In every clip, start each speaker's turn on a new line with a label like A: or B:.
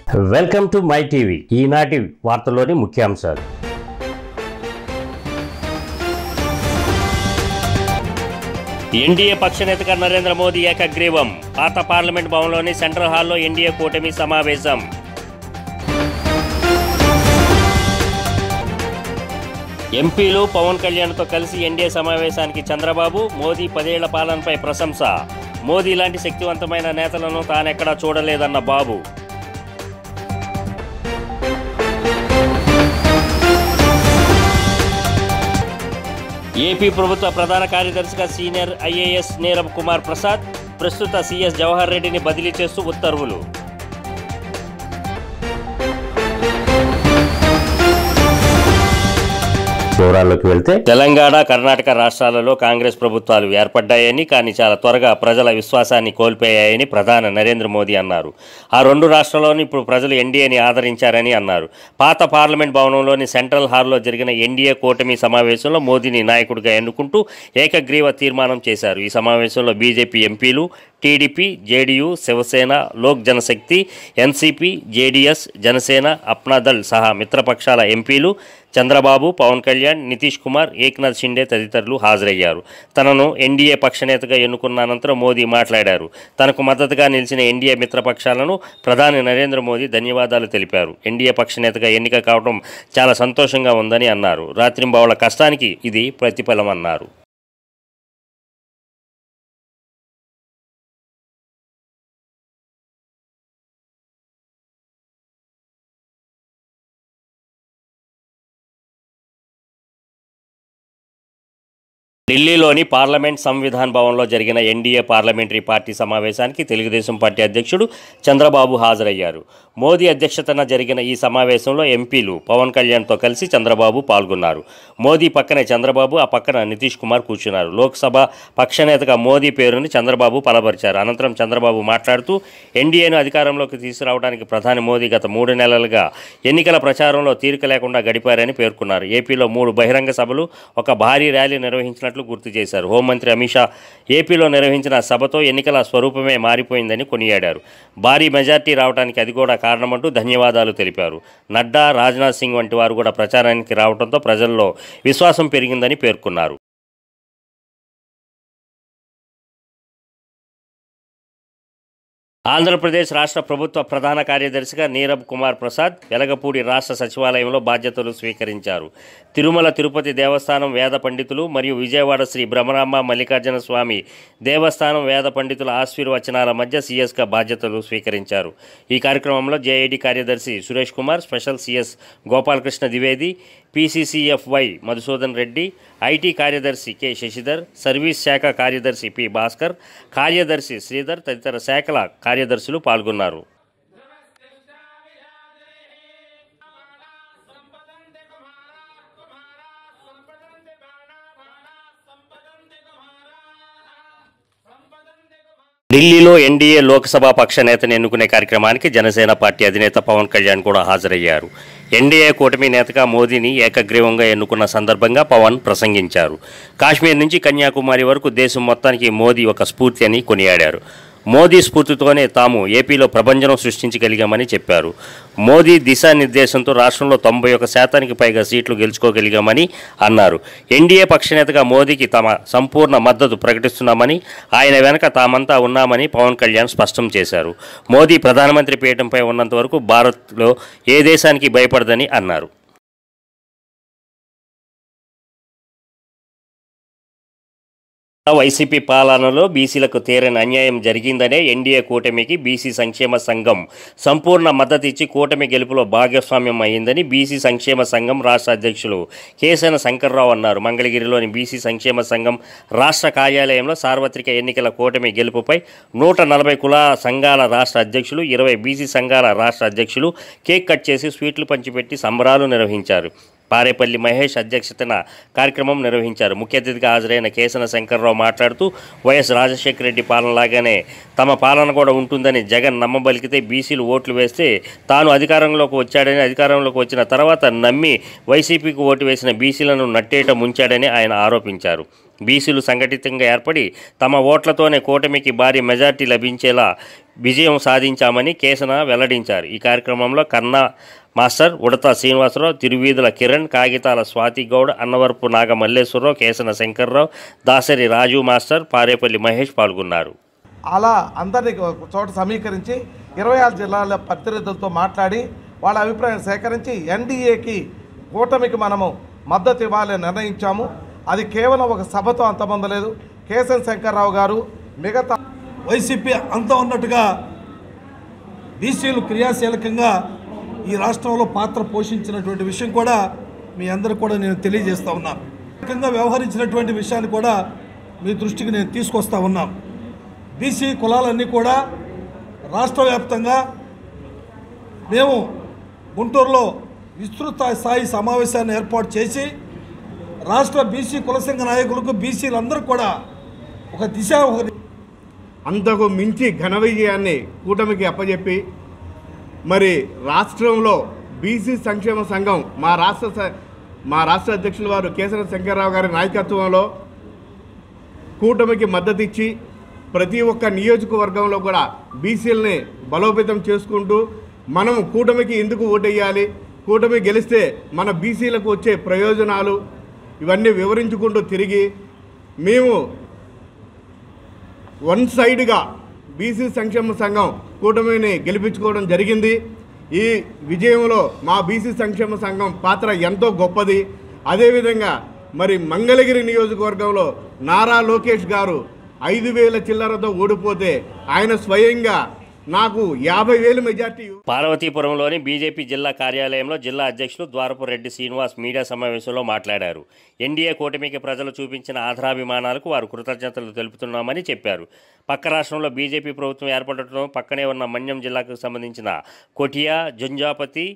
A: Welcome to my TV. ఈనాటి వార్తల్లోని ముఖ్యాంశాలు. ఎన్డీఏ పక్షనేతగా నరేంద్ర మోదీ ఏకగ్రీవం. పాత పార్లమెంట్ భవన్లోని సెంట్రల్ హాల్లో ఎన్డీఏ కూటమి సమావేశం. ఎంపీలు పవన్ కళ్యాణ్తో కలిసి ఎన్డీఏ సమావేశానికి చంద్రబాబు. మోదీ 10 ఏళ్ల పాలనపై ప్రశంస. మోదీ లాంటి శక్తివంతమైన నేతలను తానెక్కడా చూడలేదన్న బాబు. ఏపీ ప్రభుత్వ ప్రధాన కార్యదర్శిగా సీనియర్ ఐఏఎస్ నీరబ్ కుమార్ ప్రసాద్, ప్రస్తుత సీఎస్ జవహర్ రెడ్డిని బదిలీ చేస్తూ ఉత్తర్వులు. వివరాల్లోకి వెళ్తే, తెలంగాణ, కర్ణాటక రాష్ట్రాలలో కాంగ్రెస్ ప్రభుత్వాలు ఏర్పడ్డాయని, కానీ చాలా త్వరగా ప్రజల విశ్వాసాన్ని కోల్పోయాయని ప్రధాని నరేంద్ర మోదీ అన్నారు. ఆ రెండు రాష్ట్రాల్లోని ఇప్పుడు ప్రజలు ఎన్డీఏని ఆదరించారని అన్నారు. పాత పార్లమెంట్ భవనంలోని సెంట్రల్ హాల్లో జరిగిన ఎన్డీఏ కూటమి సమావేశంలో మోదీని నాయకుడిగా ఎన్నుకుంటూ ఏకగ్రీవ తీర్మానం చేశారు. ఈ సమావేశంలో బీజేపీ ఎంపీలు, TDP, JDU, Shiv Sena, Lok Janshakti, NCP, JDS, Jana Sena, Apna Dal సహా మిత్రపక్షాల ఎంపీలు, చంద్రబాబు, పవన్ కళ్యాణ్, నితీష్ కుమార్, ఏక్నాథ్ షిండే తదితరులు హాజరయ్యారు. తనను ఎన్డీఏ పక్షనేతగా ఎన్నుకున్న అనంతరం మోదీ మాట్లాడారు. తనకు మద్దతుగా నిలిచిన ఎన్డీఏ మిత్రపక్షాలను ప్రధాని నరేంద్ర మోదీ ధన్యవాదాలు తెలిపారు. ఎన్డీఏ పక్షనేతగా ఎన్నిక కావడం చాలా సంతోషంగా ఉందని అన్నారు. రాత్రింబవళ్ల కష్టానికి ఇది ప్రతిఫలమన్నారు. ఢిల్లీలోని పార్లమెంట్ సంవిధాన్ భవన్లో జరిగిన ఎన్డీఏ పార్లమెంటరీ పార్టీ సమావేశానికి తెలుగుదేశం పార్టీ అధ్యక్షుడు చంద్రబాబు హాజరయ్యారు. మోదీ అధ్యక్షతన జరిగిన ఈ సమావేశంలో ఎంపీలు పవన్ కళ్యాణ్తో కలిసి చంద్రబాబు పాల్గొన్నారు. మోదీ పక్కనే చంద్రబాబు, ఆ పక్కన నితీష్ కుమార్ కూర్చున్నారు. లోక్సభ పక్షనేతగా మోదీ పేరుని చంద్రబాబు పలబరిచారు. అనంతరం చంద్రబాబు మాట్లాడుతూ ఎన్డీఏను అధికారంలోకి తీసుకురావడానికి ప్రధాని మోదీ గత 3 నెలలుగా ఎన్నికల ప్రచారంలో తీరిక లేకుండా గడిపారని పేర్కొన్నారు. ఏపీలో 3 బహిరంగ సభలు, ఒక భారీ ర్యాలీ నిర్వహించినట్లు గుర్తు చేశారు. హోంమంత్రి అమిత్ షా ఏపీలో నిర్వహించిన సభతో ఎన్నికల స్వరూపమే మారిపోయిందని కొనియాడారు. భారీ మెజార్టీ రావడానికి అది కూడా కారణమంటూ ధన్యవాదాలు తెలిపారు. నడ్డా, రాజ్నాథ్ సింగ్ వంటి వారు కూడా ప్రచారానికి రావడంతో ప్రజల్లో విశ్వాసం పెరిగిందని పేర్కొన్నారు. ఆంధ్రప్రదేశ్ రాష్ట్ర ప్రభుత్వ ప్రధాన కార్యదర్శిగా నీరబ్ కుమార్ ప్రసాద్ వెలగపూడి రాష్ట్ర సచివాలయంలో బాధ్యతలు స్వీకరించారు. తిరుమల తిరుపతి దేవస్థానం వేద పండితులు మరియు విజయవాడ శ్రీ బ్రహ్మరాంబ మల్లికార్జున స్వామి దేవస్థానం వేద పండితుల ఆశీర్వచనాల మధ్య సీఎస్గా బాధ్యతలు స్వీకరించారు. ఈ కార్యక్రమంలో జేఐడి కార్యదర్శి Suresh Kumar, special CS Gopalakrishna Dwivedi, PCCF Y Madhusudan Reddy, IT కార్యదర్శి కె శశిధర్, సర్వీస్ శాఖ కార్యదర్శి పి భాస్కర్, కార్యదర్శి శ్రీధర్ తదితర శాఖల కార్యదర్శులు పాల్గొన్నారు. ఢిల్లీలో ఎన్డీఏ లోక్సభ పక్ష నేతను ఎన్నుకునే కార్యక్రమానికి జనసేన పార్టీ అధినేత పవన్ కళ్యాణ్ కూడా హాజరయ్యారు. ఎన్డీఏ కూటమి నేతగా మోదీని ఏకగ్రీవంగా ఎన్నుకున్న సందర్భంగా పవన్ ప్రసంగించారు. కాశ్మీర్ నుంచి కన్యాకుమారి వరకు దేశం మొత్తానికి మోదీ ఒక స్ఫూర్తి అని కొనియాడారు. మోదీ స్ఫూర్తితోనే తాము ఏపీలో ప్రభంజనం సృష్టించగలిగామని చెప్పారు. మోదీ దిశానిర్దేశంతో రాష్ట్రంలో 91% పైగా సీట్లు గెలుచుకోగలిగామని అన్నారు. ఎన్డీఏ పక్షనేతగా మోదీకి తమ సంపూర్ణ మద్దతు ప్రకటిస్తున్నామని, ఆయన వెనక తామంతా ఉన్నామని పవన్ కళ్యాణ్ స్పష్టం చేశారు. మోదీ ప్రధానమంత్రి పీఠంపై ఉన్నంత వరకు భారత్లో ఏ దేశానికి భయపడదని అన్నారు. వైసీపీ పాలనలో బీసీలకు తీరని అన్యాయం జరిగిందనే ఎన్డీఏ కూటమికి బీసీ సంక్షేమ సంఘం సంపూర్ణ మద్దతు ఇచ్చి కూటమి గెలుపులో భాగస్వామ్యం అయ్యిందని బీసీ సంక్షేమ సంఘం రాష్ట్ర అధ్యక్షులు కేశన శంకర్రావు అన్నారు. మంగళగిరిలోని బీసీ సంక్షేమ సంఘం రాష్ట్ర కార్యాలయంలో సార్వత్రిక ఎన్నికల కూటమి గెలుపుపై 140 కుల సంఘాల రాష్ట్ర అధ్యక్షులు, 20 బీసీ సంఘాల రాష్ట్ర అధ్యక్షులు కేక్ కట్ చేసి స్వీట్లు పంచిపెట్టి సంబరాలు నిర్వహించారు. పారేపల్లి మహేష్ అధ్యక్షతన కార్యక్రమం నిర్వహించారు. ముఖ్య అతిథిగా హాజరైన కేశన శంకర్రావు మాట్లాడుతూ వైఎస్ రాజశేఖర రెడ్డి పాలనలాగానే తమ పాలన కూడా ఉంటుందని జగన్ నమ్మబలికితే బీసీలు ఓట్లు వేస్తే తాను అధికారంలోకి వచ్చాడని, అధికారంలోకి వచ్చిన తర్వాత నమ్మి వైసీపీకి ఓటు వేసిన బీసీలను నట్టేట ముంచాడని ఆయన ఆరోపించారు. బీసీలు సంఘటితంగా ఏర్పడి తమ ఓట్లతోనే కూటమికి భారీ మెజార్టీ లభించేలా విజయం సాధించామని కేసన వెల్లడించారు. ఈ కార్యక్రమంలో కన్నా మాస్టర్, ఉడత శ్రీనివాసరావు, తిరువీధుల కిరణ్, కాగితాల స్వాతిగౌడ్, అన్నవరపు నాగ మల్లేశ్వరరావు, కేసన శంకర్రావు, దాసరి రాజు మాస్టర్, పారేపల్లి మహేష్ పాల్గొన్నారు.
B: అలా అందరినీ చోట సమీకరించి 26 జిల్లాల ప్రతినిధులతో మాట్లాడి వాళ్ళ అభిప్రాయం సేకరించి ఎన్డీఏకి కూటమికి మనము మద్దతు ఇవ్వాలని నిర్ణయించాము. అది కేవలం ఒక సభతో అంతమొందలేదు. కేసన శంకర్రావు గారు మిగతా
C: వైసీపీ అంతా ఉన్నట్టుగా బీసీలు క్రియాశీలకంగా ఈ రాష్ట్రంలో పాత్ర పోషించినటువంటి విషయం కూడా మీ అందరికీ కూడా నేను తెలియజేస్తూ ఉన్నాను. ముఖ్యంగా వ్యవహరించినటువంటి విషయాన్ని కూడా మీ దృష్టికి నేను తీసుకొస్తా ఉన్నాను. బీసీ కులాలన్నీ కూడా రాష్ట్ర వ్యాప్తంగా మేము గుంటూరులో విస్తృత స్థాయి సమావేశాన్ని ఏర్పాటు చేసి రాష్ట్ర బీసీ కులసంఘ నాయకులకు బీసీలందరూ కూడా ఒక దిశ
D: అంతకు మించి ఘన విజయాన్ని కూటమికి అప్పచెప్పి మరి రాష్ట్రంలో బీసీ సంక్షేమ సంఘం మా రాష్ట్ర అధ్యక్షుల వారు కేసన శంకర్రావు గారి నాయకత్వంలో కూటమికి మద్దతు ఇచ్చి ప్రతి ఒక్క నియోజకవర్గంలో కూడా బీసీలని బలోపేతం చేసుకుంటూ మనం కూటమికి ఎందుకు ఓటేయాలి, కూటమి గెలిస్తే మన బీసీలకు వచ్చే ప్రయోజనాలు ఇవన్నీ వివరించుకుంటూ తిరిగి మేము వన్ సైడ్గా బీసీ సంక్షేమ సంఘం కూటమిని గెలిపించుకోవడం జరిగింది. ఈ విజయంలో మా బీసీ సంక్షేమ సంఘం పాత్ర ఎంతో గొప్పది. అదేవిధంగా మరి మంగళగిరి నియోజకవర్గంలో నారా లోకేష్ గారు 5,000 చిల్లరతో ఓడిపోతే ఆయన స్వయంగా నాకు 50,000 మెజార్టీ.
A: పార్వతీపురంలోని బీజేపీ జిల్లా కార్యాలయంలో జిల్లా అధ్యక్షులు ద్వారపు రెడ్డి శ్రీనివాస్ మీడియా సమావేశంలో మాట్లాడారు. ఎన్డీఏ కూటమికి ప్రజలు చూపించిన ఆధారాభిమానాలకు వారు కృతజ్ఞతలు తెలుపుతున్నామని చెప్పారు. పక్క రాష్ట్రంలో బీజేపీ ప్రభుత్వం ఏర్పడటం పక్కనే ఉన్న మన్యం జిల్లాకు సంబంధించిన కొటియా, జంజాపతి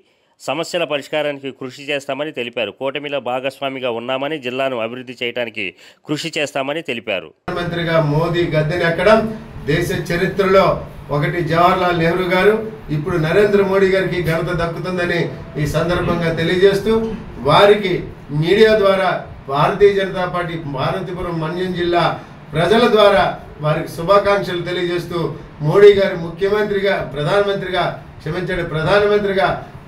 A: సమస్యల పరిష్కారానికి కృషి చేస్తామని తెలిపారు. కూటమిలో భాగస్వామిగా ఉన్నామని, జిల్లాను అభివృద్ధి చేయడానికి కృషి చేస్తామని తెలిపారు.
E: మంత్రిగా మోదీ గద్దెనెక్కడం దేశ చరిత్రలో ఒకటి జవహర్లాల్ నెహ్రూ గారు, ఇప్పుడు నరేంద్ర మోడీ గారికి ఘనత దక్కుతుందని ఈ సందర్భంగా తెలియజేస్తూ వారికి మీడియా ద్వారా భారతీయ జనతా పార్టీ పార్వతీపురం మన్యం జిల్లా ప్రజల ద్వారా వారికి శుభాకాంక్షలు తెలియజేస్తూ మోడీ గారు ముఖ్యమంత్రిగా ప్రధానమంత్రిగా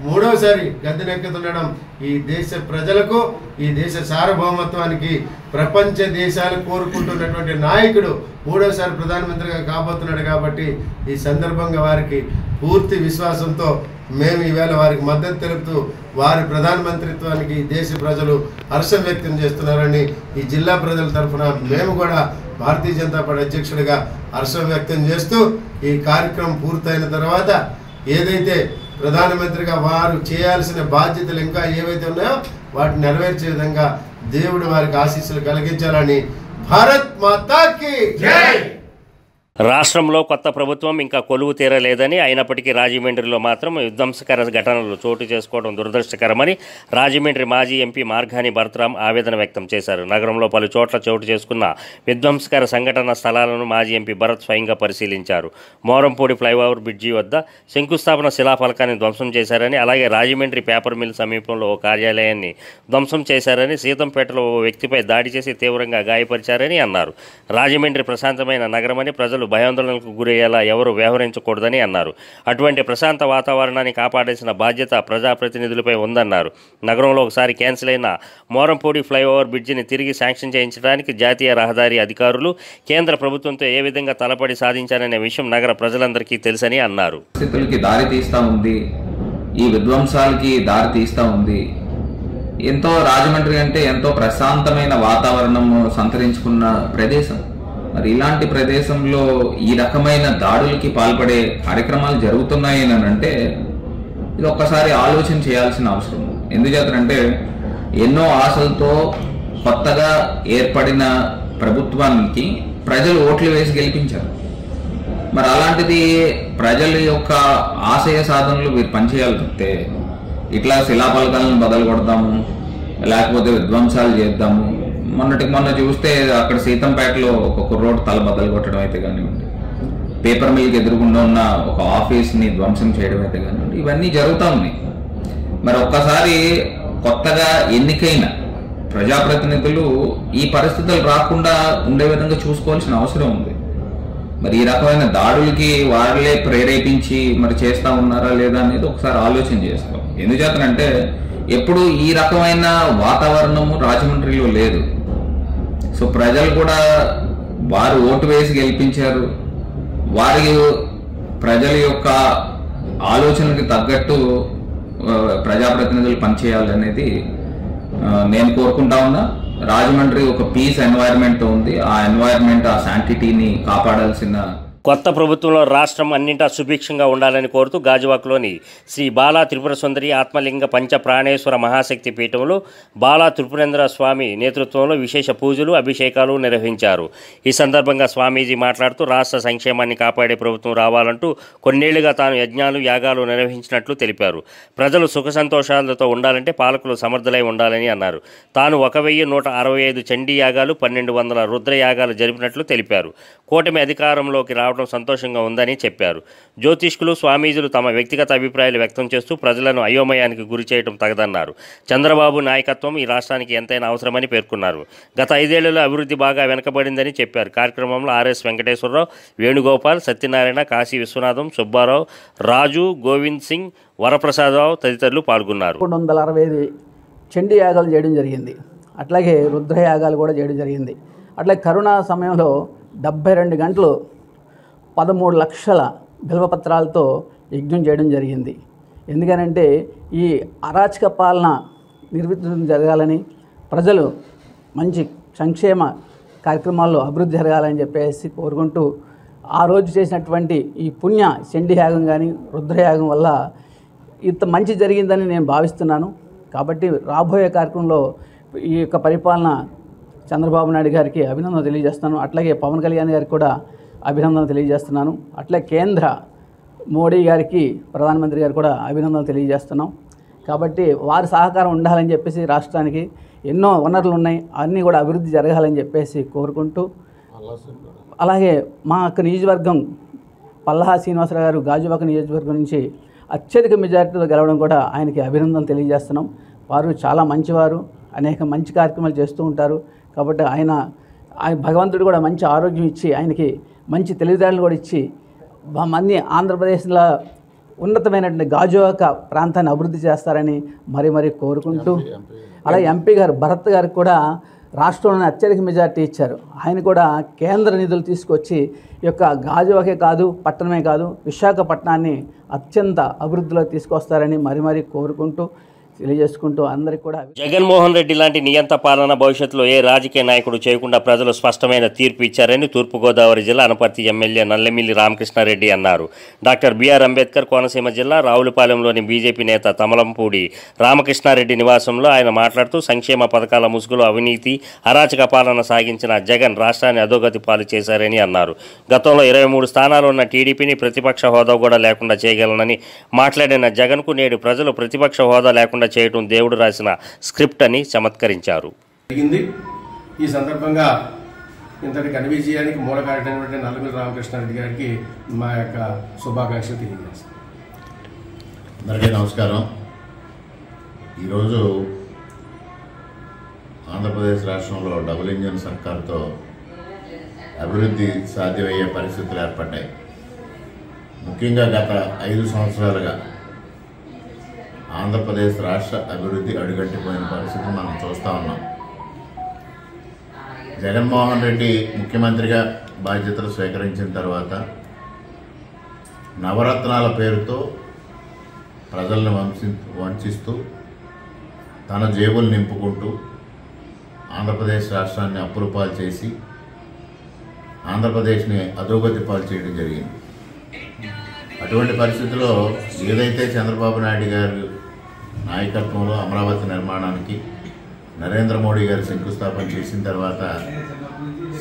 E: మూడోసారి గద్దెనెక్కుతుండడం ఈ దేశ ప్రజలకు, ఈ దేశ సార్వభౌమత్వానికి ప్రపంచ దేశాలు కోరుకుంటున్నటువంటి నాయకుడు మూడోసారి ప్రధానమంత్రిగా కాబోతున్నాడు. కాబట్టి ఈ సందర్భంగా వారికి పూర్తి విశ్వాసంతో మేము ఈవేళ వారికి మద్దతు తెలుపుతూ వారి ప్రధానమంత్రిత్వానికి దేశ ప్రజలు హర్షం వ్యక్తం చేస్తున్నారని ఈ జిల్లా ప్రజల తరఫున మేము కూడా భారతీయ జనతా పార్టీ అధ్యక్షుడిగా హర్షం వ్యక్తం చేస్తూ ఈ కార్యక్రమం పూర్తయిన తర్వాత ఏదైతే ప్రధానమంత్రిగా వారు చేయాల్సిన బాధ్యతలు ఇంకా ఏవైతే ఉన్నాయో వాటిని నెరవేర్చే విధంగా దేవుడు వారికి ఆశీస్సులు కలిగించాలని. భారత్ మాతాకి జై.
A: రాష్ట్రంలో కొత్త ప్రభుత్వం ఇంకా కొలువు తీరలేదని, అయినప్పటికీ రాజమండ్రిలో మాత్రం విధ్వంసకర ఘటనలు చోటు చేసుకోవడం దురదృష్టకరమని రాజమండ్రి మాజీ ఎంపీ మార్గాని భరతరాం ఆవేదన వ్యక్తం చేశారు. నగరంలో పలు చోట్ల చోటు చేసుకున్న విధ్వంసకర సంఘటన స్థలాలను మాజీ ఎంపీ భరత్ స్వయంగా పరిశీలించారు. మోరంపూడి ఫ్లైఓవర్ బ్రిడ్జి వద్ద శంకుస్థాపన శిలాఫలకాన్ని ధ్వంసం చేశారని, అలాగే రాజమండ్రి పేపర్ మిల్ సమీపంలో ఓ కార్యాలయాన్ని ధ్వంసం చేశారని, సీతంపేటలో ఓ వ్యక్తిపై దాడి చేసి తీవ్రంగా గాయపరిచారని అన్నారు. రాజమండ్రి ప్రశాంతమైన నగరమని, ప్రజలు భయాందోళనకు గురయ్యేలా ఎవరు వ్యవహరించకూడదని అన్నారు. అటువంటి ప్రశాంత వాతావరణాన్ని కాపాడాల్సిన బాధ్యత ప్రజాప్రతినిధులపై ఉందన్నారు. నగరంలో ఒకసారి క్యాన్సిల్ అయిన మోరంపూడి ఫ్లైఓవర్ బ్రిడ్జిని తిరిగి శాంక్షన్ చేయించడానికి జాతీయ రహదారి అధికారులు కేంద్ర ప్రభుత్వంతో ఏ విధంగా తలపడి సాధించారనే విషయం నగర ప్రజలందరికీ తెలుసని అన్నారు.
F: దారి తీస్తా ఉంది, ఈ విధ్వంసాలకి దారి తీస్తా ఉంది. ఎంతో రాజమండ్రి అంటే ఎంతో ప్రశాంతమైన వాతావరణం సంతరించుకున్న ప్రదేశం. మరి ఇలాంటి ప్రదేశంలో ఈ రకమైన దాడులకి పాల్పడే కార్యక్రమాలు జరుగుతున్నాయి అని అంటే ఇది ఒక్కసారి ఆలోచన చేయాల్సిన అవసరం. ఎందుచేతంటే ఎన్నో ఆశలతో కొత్తగా ఏర్పడిన ప్రభుత్వానికి ప్రజలు ఓట్లు వేసి గెలిపించారు. మరి అలాంటిది ప్రజల యొక్క ఆశయ సాధనలు వీరు పనిచేయాలంటే ఇట్లా శిలాఫలకాలను బదలు కొడతాము, లేకపోతే విధ్వంసాలు చేద్దాము. మొన్న చూస్తే అక్కడ సీతంపేటలో ఒక కుర్రోడ్ తల బద్దలు కొట్టడం అయితే కానివ్వండి, పేపర్ మిల్కి ఎదురుకుండా ఉన్న ఒక ఆఫీస్ని ధ్వంసం చేయడం అయితే కానివ్వండి, ఇవన్నీ జరుగుతూ ఉన్నాయి. మరి ఒక్కసారి కొత్తగా ఎన్నికైన ప్రజాప్రతినిధులు ఈ పరిస్థితులు రాకుండా ఉండే విధంగా చూసుకోవాల్సిన అవసరం ఉంది. మరి ఈ రకమైన దాడులకి వాళ్ళే ప్రేరేపించి మరి చేస్తా ఉన్నారా లేదా అనేది ఒకసారి ఆలోచన చేసుకోవాలి. ఎందుచేతనంటే ఎప్పుడు ఈ రకమైన వాతావరణము రాజమండ్రిలో లేదు. సో ప్రజలు కూడా వారు ఓటు వేసి గెలిపించారు, వారి ప్రజల యొక్క ఆలోచనకి తగ్గట్టు ప్రజాప్రతినిధులు పనిచేయాలనేది నేను కోరుకుంటా ఉన్నా. రాజమండ్రి ఒక పీస్ ఎన్వైరన్మెంట్ ఉంది. ఆ ఎన్వైరన్మెంట్, ఆ శాంటిటీని కాపాడాల్సిన
A: కొత్త ప్రభుత్వంలో రాష్ట్రం అన్నింటా సుభిక్షంగా ఉండాలని కోరుతూ గాజువాకలోని శ్రీ బాలా త్రిపుర సుందరి ఆత్మలింగ పంచ ప్రాణేశ్వర మహాశక్తి పీఠంలో బాలా త్రిపురేంద్ర స్వామి నేతృత్వంలో విశేష పూజలు, అభిషేకాలు నిర్వహించారు. ఈ సందర్భంగా స్వామీజీ మాట్లాడుతూ రాష్ట్ర సంక్షేమాన్ని కాపాడే ప్రభుత్వం రావాలంటూ కొన్నేళ్లుగా తాను యజ్ఞాలు, యాగాలు నిర్వహించినట్లు తెలిపారు. ప్రజలు సుఖ సంతోషాలతో ఉండాలంటే పాలకులు సమర్థులై ఉండాలని అన్నారు. తాను 1165 చండీ యాగాలు, 1200 రుద్ర యాగాలు జరిపినట్లు తెలిపారు. కూటమి అధికారంలోకి రావడం సంతోషంగా ఉందని చెప్పారు. జ్యోతిష్కులు, స్వామీజీలు తమ వ్యక్తిగత అభిప్రాయాలు వ్యక్తం చేస్తూ ప్రజలను అయోమయానికి గురి చేయడం తగదన్నారు. చంద్రబాబు నాయకత్వం ఈ రాష్ట్రానికి ఎంతైనా అవసరమని పేర్కొన్నారు. గత 5 ఏళ్లలో అభివృద్ధి బాగా వెనకబడిందని చెప్పారు. కార్యక్రమంలో ఆర్ఎస్ వెంకటేశ్వరరావు, వేణుగోపాల్, సత్యనారాయణ, కాశీ విశ్వనాథం, సుబ్బారావు, రాజు, గోవింద్ సింగ్, వరప్రసాదరావు తదితరులు పాల్గొన్నారు.
G: 265 చండీ యాగాలు చేయడం జరిగింది. అట్లాగే రుద్రయాగాలు కూడా చేయడం జరిగింది. అట్లాగే కరోనా సమయంలో 72 గంటలు 13 లక్షల బిల్వపత్రాలతో యజ్ఞం చేయడం జరిగింది. ఎందుకనంటే ఈ అరాచక పాలన నిర్వీర్యం జరగాలని, ప్రజలు మంచి సంక్షేమ కార్యక్రమాల్లో అభివృద్ధి జరగాలని చెప్పేసి కోరుకుంటూ ఆ రోజు చేసినటువంటి ఈ పుణ్య చండీ యాగం కానీ రుద్రయాగం వల్ల ఇంత మంచి జరిగిందని నేను భావిస్తున్నాను. కాబట్టి రాబోయే కార్యక్రమంలో ఈ యొక్క పరిపాలన చంద్రబాబు నాయుడు గారికి అభినందన తెలియజేస్తున్నాను. అట్లాగే పవన్ కళ్యాణ్ గారికి కూడా అభినందన తెలియజేస్తున్నాను. అట్లే కేంద్ర మోడీ గారికి, ప్రధానమంత్రి గారికి కూడా అభినందన తెలియజేస్తున్నాం. కాబట్టి వారి సహకారం ఉండాలని చెప్పేసి రాష్ట్రానికి ఎన్నో వనరులు ఉన్నాయి, అన్నీ కూడా అభివృద్ధి జరగాలని చెప్పేసి కోరుకుంటూ, అలాగే మా యొక్క నియోజకవర్గం పల్లా శ్రీనివాసరావు గారు గాజువాక నియోజకవర్గం నుంచి అత్యధిక మెజారిటీతో గెలవడం కూడా ఆయనకి అభినందన తెలియజేస్తున్నాం. వారు చాలా మంచివారు, అనేక మంచి కార్యక్రమాలు చేస్తూ ఉంటారు. కాబట్టి ఆయన భగవంతుడు కూడా మంచి ఆరోగ్యం ఇచ్చి, ఆయనకి మంచి తెలివితేటలు కూడా ఇచ్చి అన్ని ఆంధ్రప్రదేశ్లో ఉన్నతమైనటువంటి గాజువాక ప్రాంతాన్ని అభివృద్ధి చేస్తారని మరీ కోరుకుంటూ, అలాగే ఎంపీ గారు భరత్ గారికి కూడా రాష్ట్రంలోనే అత్యధిక మెజార్టీ ఇచ్చారు. ఆయన కూడా కేంద్ర నిధులు తీసుకొచ్చి ఈ యొక్క గాజువాకే కాదు, పట్టణమే కాదు, విశాఖపట్నాన్ని అత్యంత అభివృద్ధిలో తీసుకొస్తారని మరీ కోరుకుంటూ తెలియజేసుకుంటూ అందరికీ కూడా
A: జగన్మోహన్ రెడ్డి లాంటి నియంత పాలన భవిష్యత్తులో ఏ రాజకీయ నాయకుడు చేయకుండా ప్రజలు స్పష్టమైన తీర్పు ఇచ్చారని తూర్పుగోదావరి జిల్లా అనపర్తి ఎమ్మెల్యే నల్లమిల్లి రామకృష్ణారెడ్డి అన్నారు. డాక్టర్ బిఆర్ అంబేద్కర్ కోనసీమ జిల్లా రావులపాలెంలోని బీజేపీ నేత తమలంపూడి రామకృష్ణారెడ్డి నివాసంలో ఆయన మాట్లాడుతూ సంక్షేమ పథకాల ముసుగులో అవినీతి, అరాచక పాలన సాగించిన జగన్ రాష్ట్రాన్ని అధోగతి పాలు చేశారని అన్నారు. గతంలో 23 స్థానాలు ఉన్న టీడీపీని ప్రతిపక్ష హోదా కూడా లేకుండా చేయగలనని మాట్లాడిన జగన్కు నేడు ప్రజలు ప్రతిపక్ష హోదా లేకుండా చేయడం దేవుడు రాసిన స్క్రిప్ట్ అని చమత్కరించారు.
H: ఈ సందర్భంగా ఇంతటి ఘన విజయానికి మూల కారణమైనటువంటి నల్లమిల్లి రామకృష్ణారెడ్డి గారికి మా యొక్క శుభాకాంక్షలు తెలియజేస్తాం.
I: అందరికీ నమస్కారం. ఈరోజు ఆంధ్రప్రదేశ్ రాష్ట్రంలో డబుల్ ఇంజన్ సర్కారుతో అభివృద్ధి సాధ్యమయ్యే పరిస్థితులు ఏర్పడ్డాయి. ముఖ్యంగా గత 5 సంవత్సరాలుగా ఆంధ్రప్రదేశ్ రాష్ట్ర అభివృద్ధి అడుగట్టిపోయిన పరిస్థితి మనం చూస్తూ ఉన్నాం. జగన్మోహన్ రెడ్డి ముఖ్యమంత్రిగా బాధ్యతలు స్వీకరించిన తర్వాత నవరత్నాల పేరుతో ప్రజలను వంచిస్తూ తన జేబులు నింపుకుంటూ ఆంధ్రప్రదేశ్ రాష్ట్రాన్ని అప్పుల పాలు చేసి ఆంధ్రప్రదేశ్ని అధోగతి పాలు చేయడం జరిగింది. అటువంటి పరిస్థితుల్లో ఏదైతే చంద్రబాబు నాయుడు గారు నాయకత్వంలో అమరావతి నిర్మాణానికి నరేంద్ర మోడీ గారు శంకుస్థాపన చేసిన తర్వాత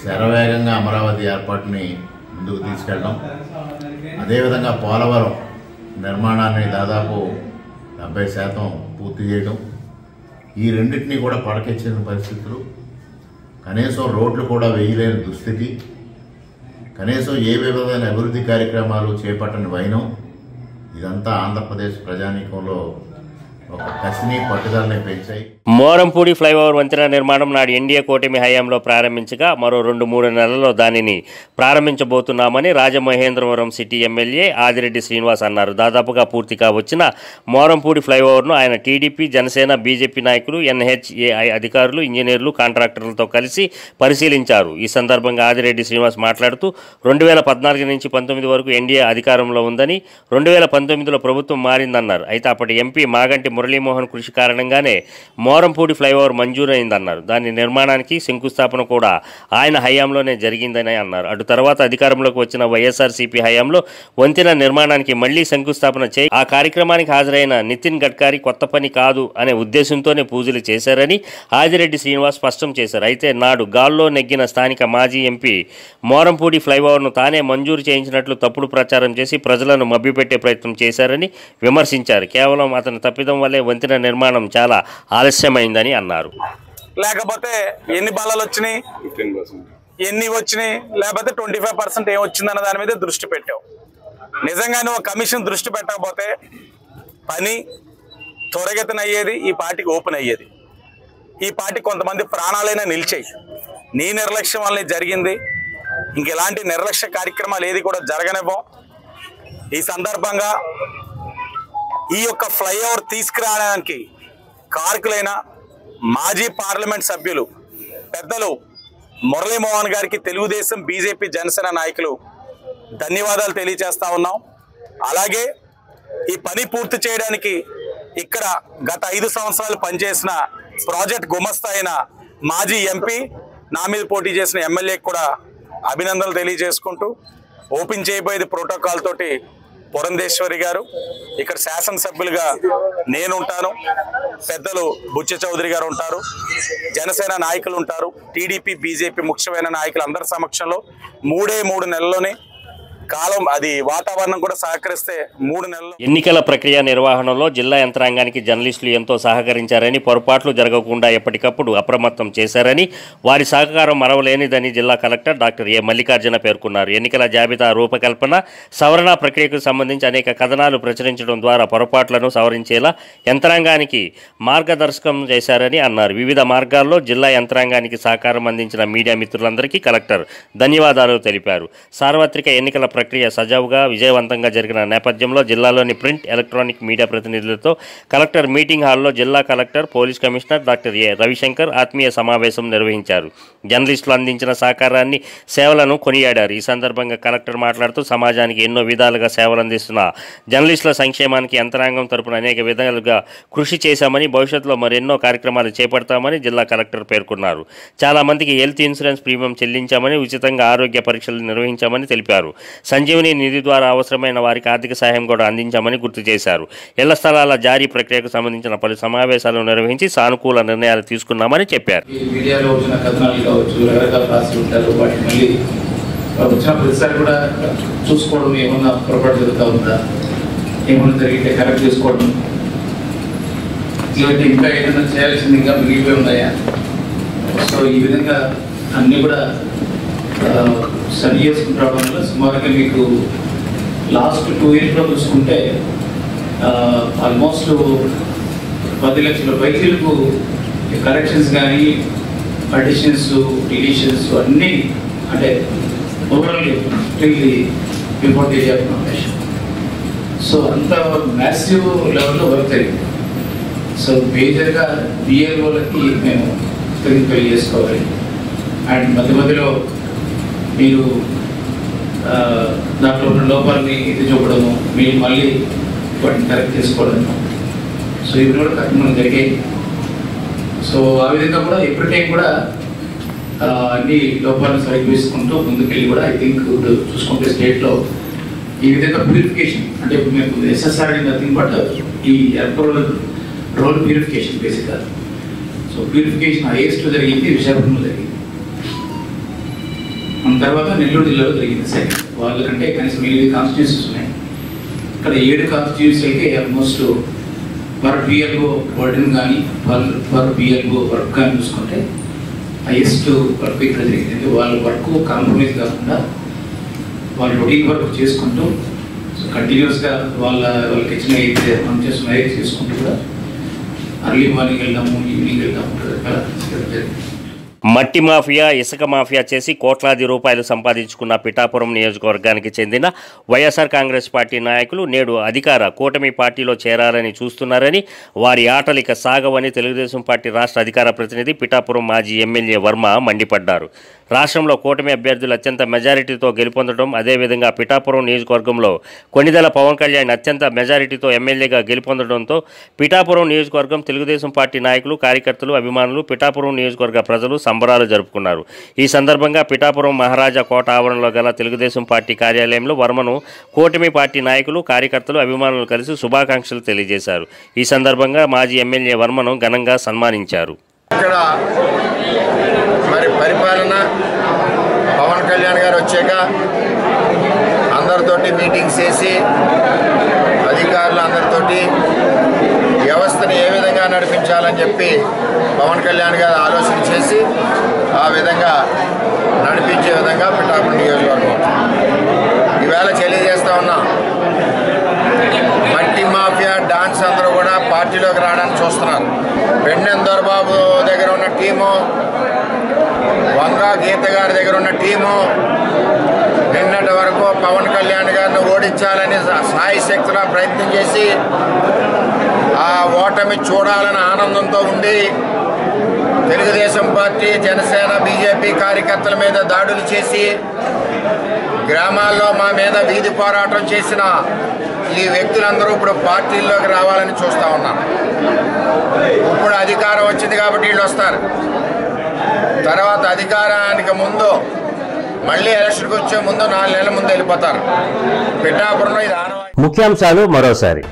I: శరవేగంగా అమరావతి ఏర్పాటుని ముందుకు తీసుకెళ్ళడం, అదేవిధంగా పోలవరం నిర్మాణాన్ని దాదాపు 70% పూర్తి చేయడం, ఈ రెండింటినీ కూడా పడకెచ్చిన పరిస్థితులు, కనీసం రోడ్లు కూడా వేయలేని దుస్థితి, కనీసం ఏ విధమైన అభివృద్ధి కార్యక్రమాలు చేపట్టని వైనం, ఇదంతా ఆంధ్రప్రదేశ్ ప్రజానీకంలో ఒక కసిని పట్టుదలని పెంచాయి.
A: మోరంపూడి ఫ్లైఓవర్ వంతెన నిర్మాణం నాడు ఎన్డీఏ కూటమి హయాంలో ప్రారంభించగా మరో 2-3 నెలల్లో దానిని ప్రారంభించబోతున్నామని రాజమహేంద్రవరం సిటీ ఎమ్మెల్యే ఆదిరెడ్డి శ్రీనివాస్ అన్నారు. దాదాపుగా పూర్తిగా వచ్చిన మోరంపూడి ఫ్లైఓవర్ను ఆయన టీడీపీ, జనసేన, బీజేపీ నాయకులు, NHAI అధికారులు, ఇంజనీర్లు, కాంట్రాక్టర్లతో కలిసి పరిశీలించారు. ఈ సందర్భంగా ఆదిరెడ్డి శ్రీనివాస్ మాట్లాడుతూ 2014 నుంచి 19 వరకు ఎన్డీఏ అధికారంలో ఉందని, 2019లో ప్రభుత్వం మారిందన్నారు. అయితే అప్పటి ఎంపీ మాగంటి మురళీమోహన్ కృషి కారణంగానే మోరంపూడి ఫ్లైఓవర్ మంజూరైందన్నారు. దాని నిర్మాణానికి శంకుస్థాపన కూడా ఆయన హయాంలోనే జరిగిందని అన్నారు. అటు తర్వాత అధికారంలోకి వచ్చిన వైఎస్ఆర్సీపీ హయాంలో వంతెన నిర్మాణానికి మళ్లీ శంకుస్థాపన చేయి ఆ కార్యక్రమానికి హాజరైన నితిన్ గడ్కరీ కొత్త పని కాదు అనే ఉద్దేశంతోనే పూజలు చేశారని ఆదిరెడ్డి శ్రీనివాస్ స్పష్టం చేశారు. అయితే నాడు గాల్లో నెగ్గిన స్థానిక మాజీ ఎంపీ మోరంపూడి ఫ్లైఓవర్ను తానే మంజూరు చేయించినట్లు తప్పుడు ప్రచారం చేసి ప్రజలను మభ్యపెట్టే ప్రయత్నం చేశారని విమర్శించారు. కేవలం అతని తప్పిదం వల్లే వంతెన నిర్మాణం చాలా ఆలస్యమైందని అన్నారు.
J: లేకపోతే ఎన్ని బలాలు వచ్చినాయి, ఎన్ని వచ్చినాయి, లేకపోతే 25% ఏం వచ్చిందన్న దాని మీద దృష్టి పెట్టావు. నిజంగానే ఒక కమిషన్ దృష్టి పెట్టకపోతే పని త్వరగతిన అయ్యేది, ఈ పార్టీకి ఓపెన్ అయ్యేది. ఈ పార్టీ కొంతమంది ప్రాణాలైనా నిలిచాయి. నీ నిర్లక్ష్యం వల్లనే జరిగింది. ఇంకెలాంటి నిర్లక్ష్య కార్యక్రమాలు ఏది కూడా జరగనివ్వం. ఈ సందర్భంగా ఈ యొక్క ఫ్లైఓవర్ తీసుకురావడానికి కారకులైన మాజీ పార్లమెంట్ సభ్యులు పెద్దలు మురళీమోహన్ గారికి తెలుగుదేశం, బీజేపీ, జనసేన నాయకులు ధన్యవాదాలు తెలియజేస్తా ఉన్నాం. అలాగే ఈ పని పూర్తి చేయడానికి ఇక్కడ గత 5 సంవత్సరాలు పనిచేసిన ప్రాజెక్ట్ గుమస్తా అయిన మాజీ ఎంపీ, నా మీద పోటీ చేసిన ఎమ్మెల్యేకి కూడా అభినందనలు తెలియజేసుకుంటూ, ఓపెన్ చేయబోయేది ప్రోటోకాల్ తోటి పురంధేశ్వరి గారు, ఇక్కడ శాసనసభ్యులుగా నేనుంటాను, పెద్దలు బుచ్చ చౌదరి గారు ఉంటారు, జనసేన నాయకులు ఉంటారు, టీడీపీ, బీజేపీ ముఖ్యమైన నాయకులు అందరి సమక్షంలో 3 నెలల్లోనే కాలం అది వాతావరణం కూడా సహకరిస్తే 3 నెలలు.
A: ఎన్నికల ప్రక్రియ నిర్వహణలో జిల్లా యంత్రాంగానికి జర్నలిస్టులు ఎంతో సహకరించారని, పొరపాట్లు జరగకుండా ఎప్పటికప్పుడు అప్రమత్తం చేశారని, వారి సహకారం మరవలేనిదని జిల్లా కలెక్టర్ డాక్టర్ ఏ మల్లికార్జున పేర్కొన్నారు. ఎన్నికల జాబితా రూపకల్పన, సవరణ ప్రక్రియకు సంబంధించి అనేక కథనాలు ప్రచురించడం ద్వారా పొరపాట్లను సవరించేలా యంత్రాంగానికి మార్గదర్శకం చేశారని అన్నారు. వివిధ మార్గాల్లో జిల్లా యంత్రాంగానికి సహకారం అందించిన మీడియా మిత్రులందరికీ కలెక్టర్ ధన్యవాదాలు తెలిపారు. సార్వత్రిక ఎన్నికల ప్రక్రియ సజావుగా విజయవంతంగా జరిగిన నేపథ్యంలో జిల్లాలోని ప్రింట్, ఎలక్ట్రానిక్ మీడియా ప్రతినిధులతో కలెక్టర్ మీటింగ్ హాల్లో జిల్లా కలెక్టర్, పోలీస్ కమిషనర్ డాక్టర్ ఏ రవిశంకర్ ఆత్మీయ సమావేశం నిర్వహించారు. జర్నలిస్టులు అందించిన సహకారాన్ని, సేవలను కొనియాడారు. ఈ సందర్భంగా కలెక్టర్ మాట్లాడుతూ సమాజానికి ఎన్నో విధాలుగా సేవలు అందిస్తున్న జర్నలిస్టుల సంక్షేమానికి యంత్రాంగం తరపున అనేక విధాలుగా కృషి చేశామని, భవిష్యత్తులో మరెన్నో కార్యక్రమాలు చేపడతామని జిల్లా కలెక్టర్ పేర్కొన్నారు. చాలా మందికి హెల్త్ ఇన్సూరెన్స్ ప్రీమియం చెల్లించామని, ఉచితంగా ఆరోగ్య పరీక్షలు నిర్వహించామని తెలిపారు. సంజీవని నిధి ద్వారా అవసరమైన వారికి ఆర్థిక సహాయం కూడా అందించామని గుర్తు చేశారు. ఇళ్ల స్థలాల జారీ ప్రక్రియకు సంబంధించిన పలు సమావేశాలు నిర్వహించి సానుకూల నిర్ణయాలు తీసుకున్నామని చెప్పారు.
K: మీడియాలో వచ్చిన కథనాలు కావచ్చు, రకరకాల రాసి ఉంటారు, వాటిని మళ్ళీ వచ్చిన ప్రతిసారి కూడా చూసుకోవడం, ఏమన్నా పొరపాటు జరుగుతూ ఉందా, ఏమన్నా జరిగితే కరెక్ట్ చేసుకోవడం, లేదంటే ఇంకా ఏదైనా చేయాల్సింది ఇంకా మిగిలిపోయి ఉన్నాయా. సో ఈ విధంగా అన్నీ కూడా సరి చేసుకుని రావడం వల్ల సుమారుగా మీకు లాస్ట్ 2 ఇయర్స్లో చూసుకుంటే ఆల్మోస్ట్ 10 లక్షల బైకులకు కరెక్షన్స్ కానీ, అడిషన్స్, డిలీషన్స్ అన్నీ, అంటే ఓవరాల్ చెప్తున్నాం బిఫోర్ ది ఇన్ఫర్మేషన్. సో అంత మ్యాసివ్ లెవెల్లో వర్క్ జరిగింది. సో మేజర్గా బిఎల్ఓలకి మేము వెరిఫై చేసుకోవాలి. అండ్ మధ్యలో మీరు దాంట్లో ఉన్న లోపాలని ఇది చూపడము, మీరు మళ్ళీ వాటిని కరెక్ట్ చేసుకోవడము. సో ఇవి కూడా కార్యక్రమం జరిగాయి. సో ఆ విధంగా కూడా ఎవ్రీ టైం కూడా అన్ని లోపాలను సరిగ్గా ముందుకెళ్ళి కూడా ఐ థింక్ చూసుకుంటే స్టేట్లో ఈ విధంగా ప్యూరిఫికేషన్, అంటే మేము ఎస్ఎస్ఆర్ నథింగ్ బట్ ఈ ఎలక్ట్రల్ రోల్ ప్యూరిఫికేషన్ బేసిక్గా. సో ప్యూరిఫికేషన్ హైయెస్ట్ జరిగింది విశాఖపట్నంలో జరిగింది. మన తర్వాత నెల్లూరు జిల్లాలో జరిగింది సెకండ్. వాళ్ళకంటే కనీసం 8 కాన్స్టిట్యూన్సీస్ ఉన్నాయి. ఇక్కడ 7 కాన్స్టిట్యూన్సీలకి ఆల్మోస్ట్ పర్ బిఎల్ఓ వర్డన్ కానీ పర్ బిఎల్ఓ వర్క్ కానీ చూసుకుంటే హైయెస్ట్ వర్క్ ఇక్కడ జరిగింది. వాళ్ళ వర్క్ కాంప్రమైజ్ కాకుండా వాళ్ళు రొటీన్ వర్క్ చేసుకుంటూ కంటిన్యూస్గా వాళ్ళకి ఇచ్చిన మనం చేస్తున్న చేసుకుంటూ కూడా అర్లీ మార్నింగ్ వెళ్దాము, ఈవినింగ్ వెళ్దాము అలా తీసుకెళ్ళడం జరిగింది.
A: మట్టి మాఫియా, ఇసుక మాఫియా చేసి కోట్లాది రూపాయలు సంపాదించుకున్న పిఠాపురం నియోజకవర్గానికి చెందిన వైఎస్ఆర్ కాంగ్రెస్ పార్టీ నాయకులు నేడు అధికార కూటమి పార్టీలో చేరాలని చూస్తున్నారని, వారి ఆటలిక సాగవని తెలుగుదేశం పార్టీ రాష్ట్ర అధికార ప్రతినిధి పిఠాపురం మాజీ ఎమ్మెల్యే వర్మ మండిపడ్డారు. రాష్ట్రంలో కూటమి అభ్యర్థులు అత్యంత మెజారిటీతో గెలుపొందడం, అదేవిధంగా పిఠాపురం నియోజకవర్గంలో కొణిదెల పవన్ కళ్యాణ్ అత్యంత మెజారిటీతో ఎమ్మెల్యేగా గెలుపొందడంతో పిఠాపురం నియోజకవర్గం తెలుగుదేశం పార్టీ నాయకులు, కార్యకర్తలు, అభిమానులు, పిఠాపురం నియోజకవర్గ ప్రజలు సంబరాలు జరుపుకున్నారు. ఈ సందర్భంగా పిఠాపురం మహారాజా కోట ఆవరణలో గల తెలుగుదేశం పార్టీ కార్యాలయంలో వర్మను కూటమి పార్టీ నాయకులు, కార్యకర్తలు, అభిమానులు కలిసి శుభాకాంక్షలు తెలియజేశారు. ఈ సందర్భంగా మాజీ ఎమ్మెల్యే వర్మను ఘనంగా సన్మానించారు.
L: ఇక్కడ మరి పరిపాలన పవన్ కళ్యాణ్ గారు వచ్చాక అందరితోటి మీటింగ్స్ చేసి అధికారులు అందరితోటి వ్యవస్థను ఏ విధంగా నడిపించాలని చెప్పి పవన్ కళ్యాణ్ గారు ఆలోచన చేసి ఆ విధంగా నడిపించే విధంగా పిఠాపురం నియోజకవర్గం ఈవేళ తెలియజేస్తా ఉన్నాం. మట్టి మాఫియా డాన్స్ అందరూ కూడా పార్టీలోకి రావడానికి చూస్తున్నారు. పెన్నెం దొరబాబు దగ్గర ఉన్న టీము, వంగా గీత గారి దగ్గర ఉన్న టీము నిన్నటి వరకు పవన్ కళ్యాణ్ గారిని ఓడించాలని సాయి శక్తిగా ప్రయత్నం చేసి ఆ ఓటమి చూడాలని ఆనందంతో ఉండి తెలుగుదేశం పార్టీ, జనసేన, బీజేపీ కార్యకర్తల మీద దాడులు చేసి గ్రామాల్లో మా మీద వీధి పోరాటం చేసిన ఈ వ్యక్తులందరూ ఇప్పుడు పార్టీల్లోకి రావాలని చూస్తూ ఉన్నాం. ఇప్పుడు అధికారం వచ్చింది కాబట్టి వీళ్ళు వస్తారు. తర్వాత అధికారానికి ముందు మళ్ళీ ఎలక్షన్కి వచ్చే ముందు 4 నెలల ముందు వెళ్ళిపోతారు. పిఠాపురంలో ఇది ఆనవాయితీ.
A: ముఖ్యాంశాలు మరోసారి.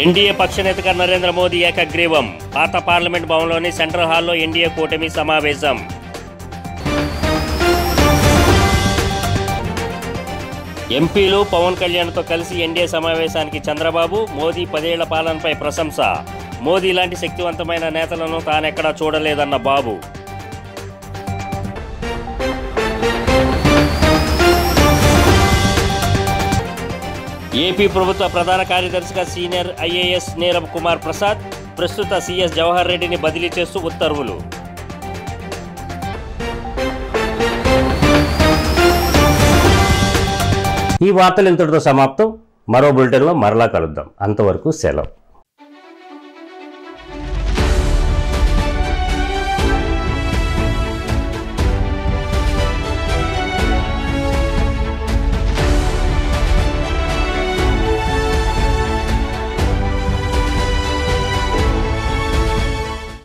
A: ఎన్డీఏ పక్షనేతగా నరేంద్ర మోదీ ఏకగ్రీవం. పాత పార్లమెంట్ భవన్లోని సెంట్రల్ హాల్లో ఎన్డీఏ కూటమి సమావేశం. ఎంపీలు పవన్ కళ్యాణ్తో కలిసి ఎన్డీఏ సమావేశానికి చంద్రబాబు. మోదీ 10 ఏళ్ల పాలనపై ప్రశంస. మోదీ లాంటి శక్తివంతమైన నేతలను తానెక్కడా చూడలేదన్న బాబు. ఏపీ ప్రభుత్వ ప్రధాన కార్యదర్శిగా సీనియర్ ఐఏఎస్ నీరబ్ కుమార్ ప్రసాద్, ప్రస్తుత సీఎస్ జవహర్ రెడ్డిని బదిలీ చేస్తూ ఉత్తర్వులు. ఈ వార్తలు ఇంతటితో సమాప్తం. మరో బులెటిన్లో మరలా కలుద్దాం. అంతవరకు సెలవు.